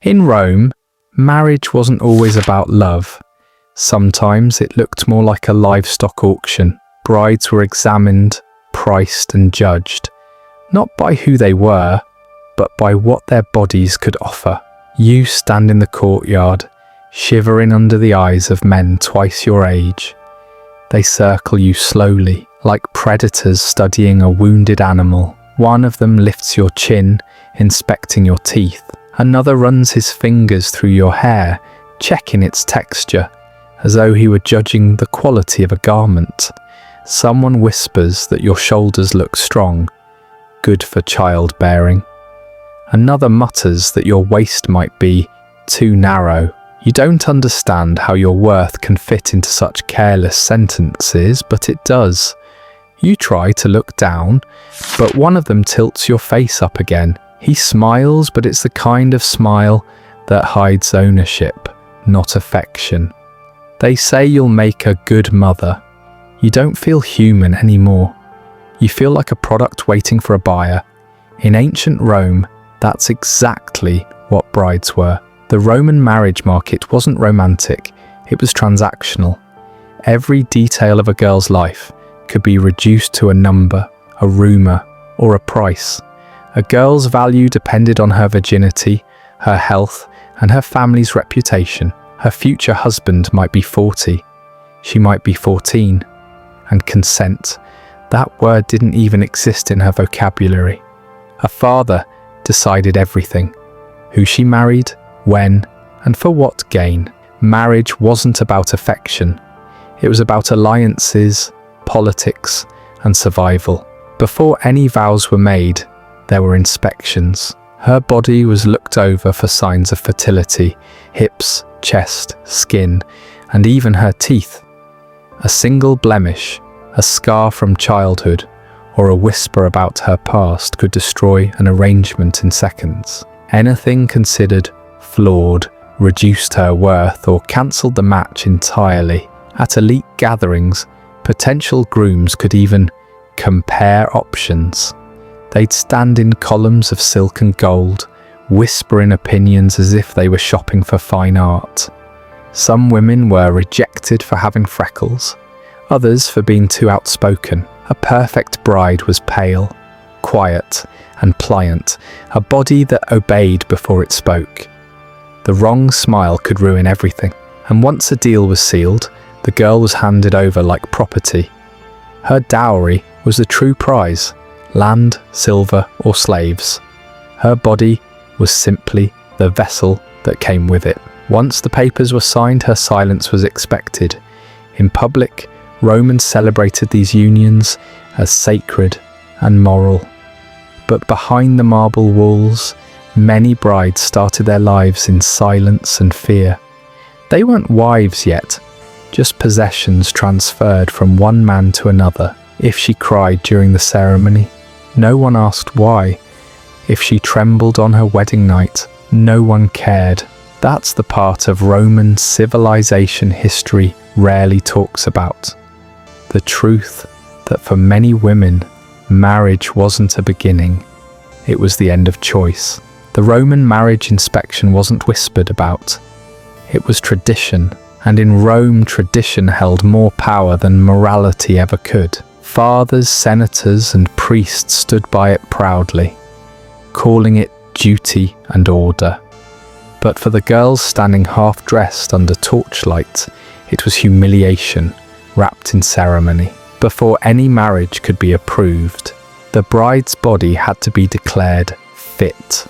In Rome, marriage wasn't always about love. Sometimes it looked more like a livestock auction. Brides were examined, priced and judged, not by who they were, but by what their bodies could offer. You stand in the courtyard, shivering under the eyes of men twice your age. They circle you slowly, like predators studying a wounded animal. One of them lifts your chin, inspecting your teeth. Another runs his fingers through your hair, checking its texture, as though he were judging the quality of a garment. Someone whispers that your shoulders look strong, good for childbearing. Another mutters that your waist might be too narrow. You don't understand how your worth can fit into such careless sentences, but it does. You try to look down, but one of them tilts your face up again. He smiles, but it's the kind of smile that hides ownership, not affection. They say you'll make a good mother. You don't feel human anymore. You feel like a product waiting for a buyer. In ancient Rome, that's exactly what brides were. The Roman marriage market wasn't romantic, it was transactional. Every detail of a girl's life could be reduced to a number, a rumour, or a price. A girl's value depended on her virginity, her health, and her family's reputation. Her future husband might be 40, she might be 14, and consent, that word didn't even exist in her vocabulary. A father decided everything, who she married, when, and for what gain. Marriage wasn't about affection, it was about alliances, politics, and survival. Before any vows were made, there were inspections. Her body was looked over for signs of fertility, hips, chest, skin, and even her teeth. A single blemish, a scar from childhood, or a whisper about her past could destroy an arrangement in seconds. Anything considered flawed reduced her worth or cancelled the match entirely. At elite gatherings, potential grooms could even compare options. They'd stand in columns of silk and gold, whispering opinions as if they were shopping for fine art. Some women were rejected for having freckles, others for being too outspoken. A perfect bride was pale, quiet, and pliant, a body that obeyed before it spoke. The wrong smile could ruin everything, and once a deal was sealed, the girl was handed over like property. Her dowry was the true prize, land, silver, or slaves. Her body was simply the vessel that came with it. Once the papers were signed, her silence was expected. In public, Romans celebrated these unions as sacred and moral. But behind the marble walls, many brides started their lives in silence and fear. They weren't wives yet, just possessions transferred from one man to another. If she cried during the ceremony, no one asked why. If she trembled on her wedding night, no one cared. That's the part of Roman civilization history rarely talks about. The truth that for many women, marriage wasn't a beginning, it was the end of choice. The Roman marriage inspection wasn't whispered about, it was tradition, and in Rome tradition held more power than morality ever could. Fathers, senators, and priests stood by it proudly, calling it duty and order. But for the girls standing half-dressed under torchlight, it was humiliation, wrapped in ceremony. Before any marriage could be approved, the bride's body had to be declared fit.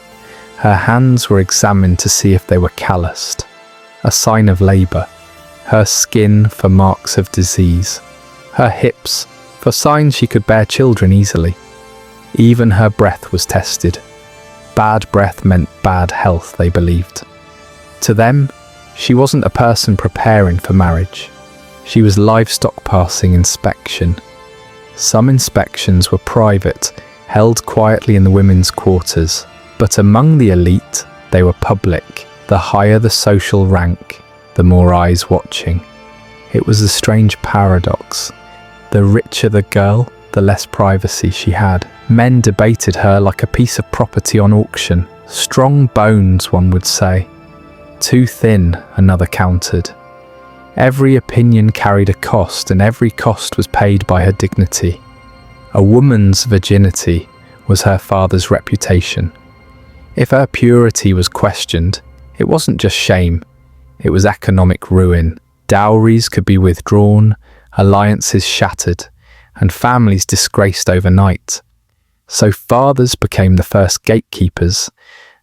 Her hands were examined to see if they were calloused, a sign of labour. Her skin for marks of disease. Her hips for signs she could bear children easily. Even her breath was tested. Bad breath meant bad health, they believed. To them, she wasn't a person preparing for marriage. She was livestock passing inspection. Some inspections were private, held quietly in the women's quarters, but among the elite, they were public. The higher the social rank, the more eyes watching. It was a strange paradox. The richer the girl, the less privacy she had. Men debated her like a piece of property on auction. Strong bones, one would say. Too thin, another countered. Every opinion carried a cost, and every cost was paid by her dignity. A woman's virginity was her father's reputation. If her purity was questioned, it wasn't just shame, it was economic ruin. Dowries could be withdrawn, alliances shattered, and families disgraced overnight. So fathers became the first gatekeepers.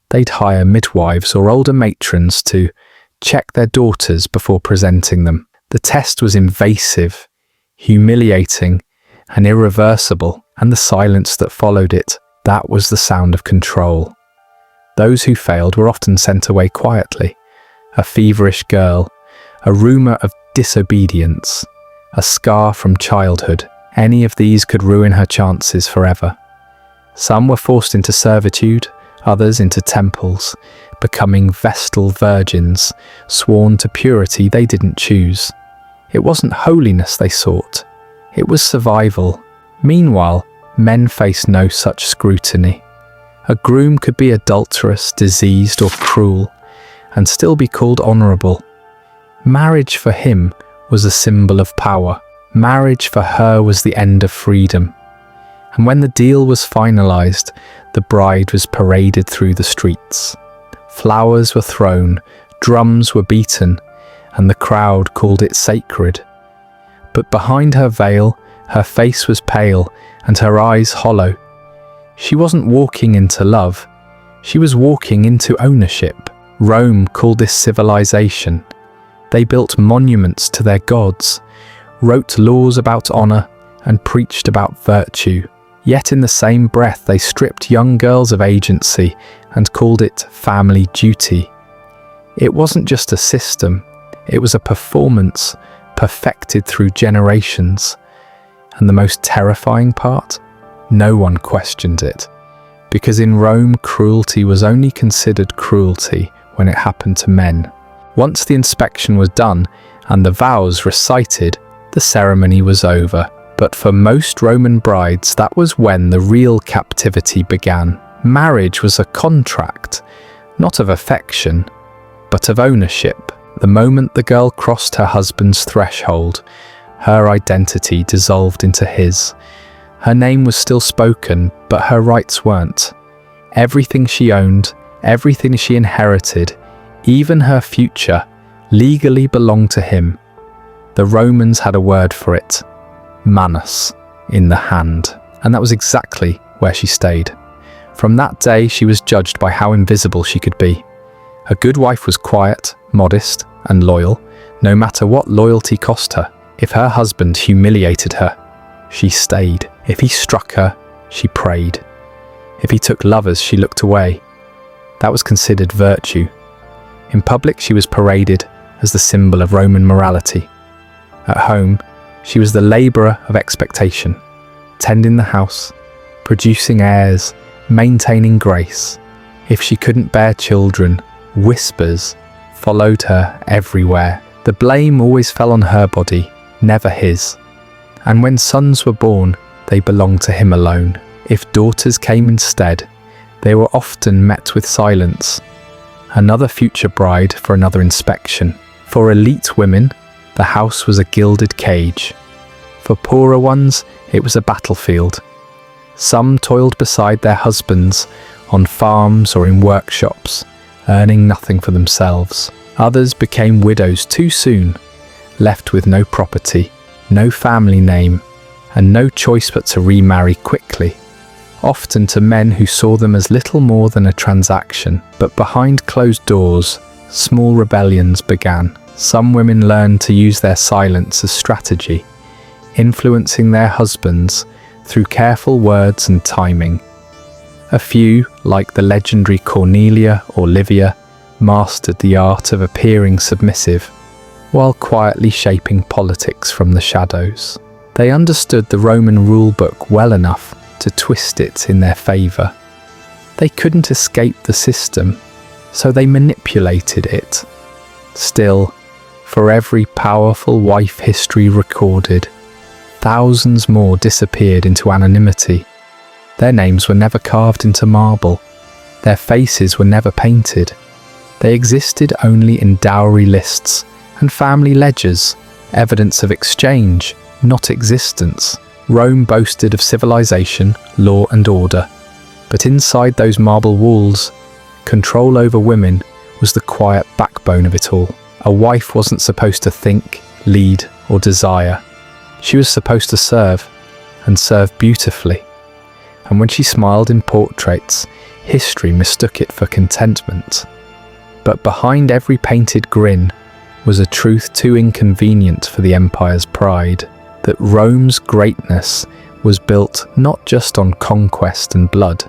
They'd hire midwives or older matrons to check their daughters before presenting them. The test was invasive, humiliating, and irreversible, and the silence that followed it, that was the sound of control. Those who failed were often sent away quietly. A feverish girl, a rumour of disobedience, a scar from childhood, any of these could ruin her chances forever. Some were forced into servitude, others into temples, becoming vestal virgins, sworn to purity they didn't choose. It wasn't holiness they sought, it was survival. Meanwhile, men faced no such scrutiny. A groom could be adulterous, diseased, or cruel, and still be called honourable. Marriage for him was a symbol of power. Marriage for her was the end of freedom. And when the deal was finalised, the bride was paraded through the streets. Flowers were thrown, drums were beaten, and the crowd called it sacred. But behind her veil, her face was pale and her eyes hollow. She wasn't walking into love, she was walking into ownership. Rome called this civilization. They built monuments to their gods, wrote laws about honour, and preached about virtue. Yet in the same breath they stripped young girls of agency and called it family duty. It wasn't just a system, it was a performance perfected through generations. And the most terrifying part? No one questioned it. Because in Rome, cruelty was only considered cruelty when it happened to men. Once the inspection was done and the vows recited, the ceremony was over. But for most Roman brides, that was when the real captivity began. Marriage was a contract, not of affection, but of ownership. The moment the girl crossed her husband's threshold, her identity dissolved into his. Her name was still spoken, but her rights weren't. Everything she owned, everything she inherited, even her future, legally belonged to him. The Romans had a word for it. Manus, in the hand. And that was exactly where she stayed. From that day, she was judged by how invisible she could be. A good wife was quiet, modest, and loyal, no matter what loyalty cost her. If her husband humiliated her, she stayed. If he struck her, she prayed. If he took lovers, she looked away. That was considered virtue. In public, she was paraded as the symbol of Roman morality. At home, she was the labourer of expectation, tending the house, producing heirs, maintaining grace. If she couldn't bear children, whispers followed her everywhere. The blame always fell on her body, never his. And when sons were born, they belonged to him alone. If daughters came instead, they were often met with silence. Another future bride for another inspection. For elite women, the house was a gilded cage. For poorer ones, it was a battlefield. Some toiled beside their husbands, on farms or in workshops, earning nothing for themselves. Others became widows too soon, left with no property, no family name, and no choice but to remarry quickly, often to men who saw them as little more than a transaction. But behind closed doors, small rebellions began. Some women learned to use their silence as strategy, influencing their husbands through careful words and timing. A few, like the legendary Cornelia or Livia, mastered the art of appearing submissive, while quietly shaping politics from the shadows. They understood the Roman rulebook well enough to twist it in their favour. They couldn't escape the system, so they manipulated it. Still, for every powerful wife history recorded, thousands more disappeared into anonymity. Their names were never carved into marble. Their faces were never painted. They existed only in dowry lists and family ledgers, evidence of exchange, not existence. Rome boasted of civilization, law and order. But inside those marble walls, control over women was the quiet backbone of it all. A wife wasn't supposed to think, lead or desire. She was supposed to serve, and serve beautifully. And when she smiled in portraits, history mistook it for contentment. But behind every painted grin was a truth too inconvenient for the empire's pride, that Rome's greatness was built not just on conquest and blood,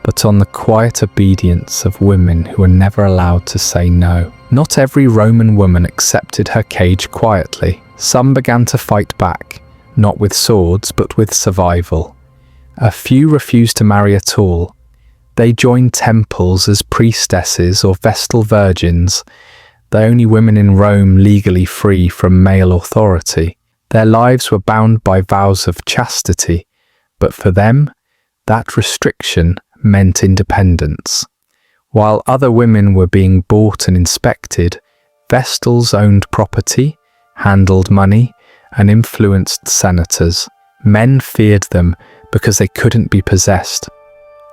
but on the quiet obedience of women who were never allowed to say no. Not every Roman woman accepted her cage quietly. Some began to fight back, not with swords, but with survival. A few refused to marry at all. They joined temples as priestesses or Vestal virgins, the only women in Rome legally free from male authority. Their lives were bound by vows of chastity, but for them, that restriction meant independence. While other women were being bought and inspected, Vestals owned property, handled money, and influenced senators. Men feared them because they couldn't be possessed.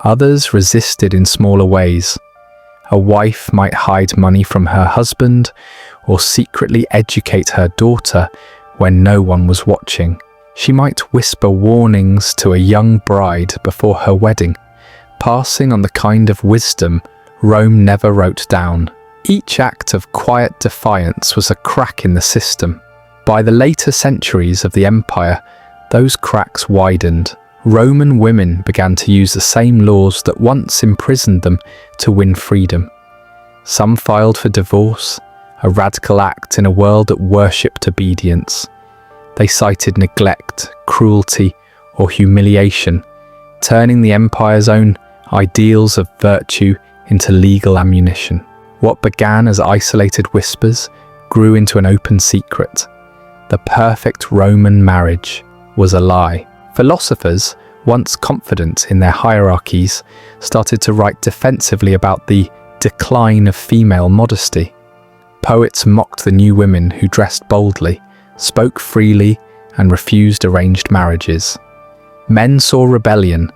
Others resisted in smaller ways. A wife might hide money from her husband or secretly educate her daughter when no one was watching. She might whisper warnings to a young bride before her wedding, passing on the kind of wisdom Rome never wrote down. Each act of quiet defiance was a crack in the system. By the later centuries of the empire, those cracks widened. Roman women began to use the same laws that once imprisoned them to win freedom. Some filed for divorce, a radical act in a world that worshipped obedience. They cited neglect, cruelty, or humiliation, turning the empire's own ideals of virtue into legal ammunition. What began as isolated whispers grew into an open secret. The perfect Roman marriage was a lie. Philosophers, once confident in their hierarchies, started to write defensively about the decline of female modesty. Poets mocked the new women who dressed boldly, spoke freely, and refused arranged marriages. Men saw rebellion,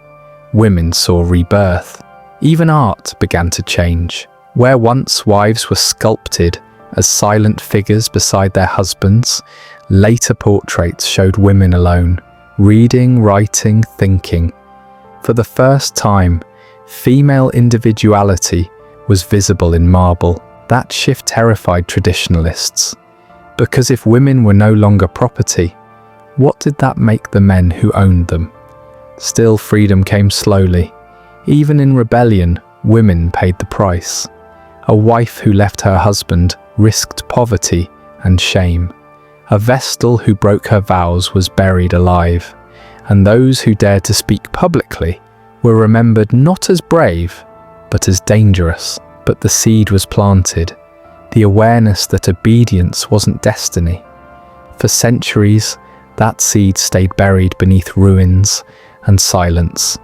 women saw rebirth. Even art began to change. Where once wives were sculpted as silent figures beside their husbands, later portraits showed women alone, reading, writing, thinking. For the first time, female individuality was visible in marble. That shift terrified traditionalists, because if women were no longer property, what did that make the men who owned them? Still, freedom came slowly. Even in rebellion, women paid the price. A wife who left her husband risked poverty and shame. A Vestal who broke her vows was buried alive, and those who dared to speak publicly were remembered not as brave, but as dangerous. But the seed was planted, the awareness that obedience wasn't destiny. For centuries, that seed stayed buried beneath ruins and silence.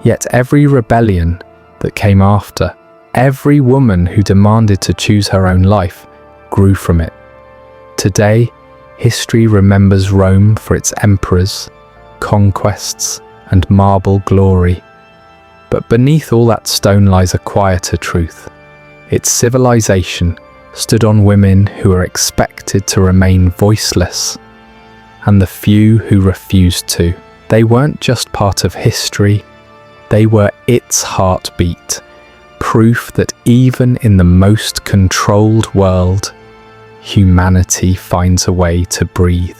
Yet every rebellion that came after, every woman who demanded to choose her own life, grew from it. Today, history remembers Rome for its emperors, conquests, and marble glory. But beneath all that stone lies a quieter truth. Its civilization stood on women who were expected to remain voiceless, and the few who refused to. They weren't just part of history, they were its heartbeat, proof that even in the most controlled world, humanity finds a way to breathe.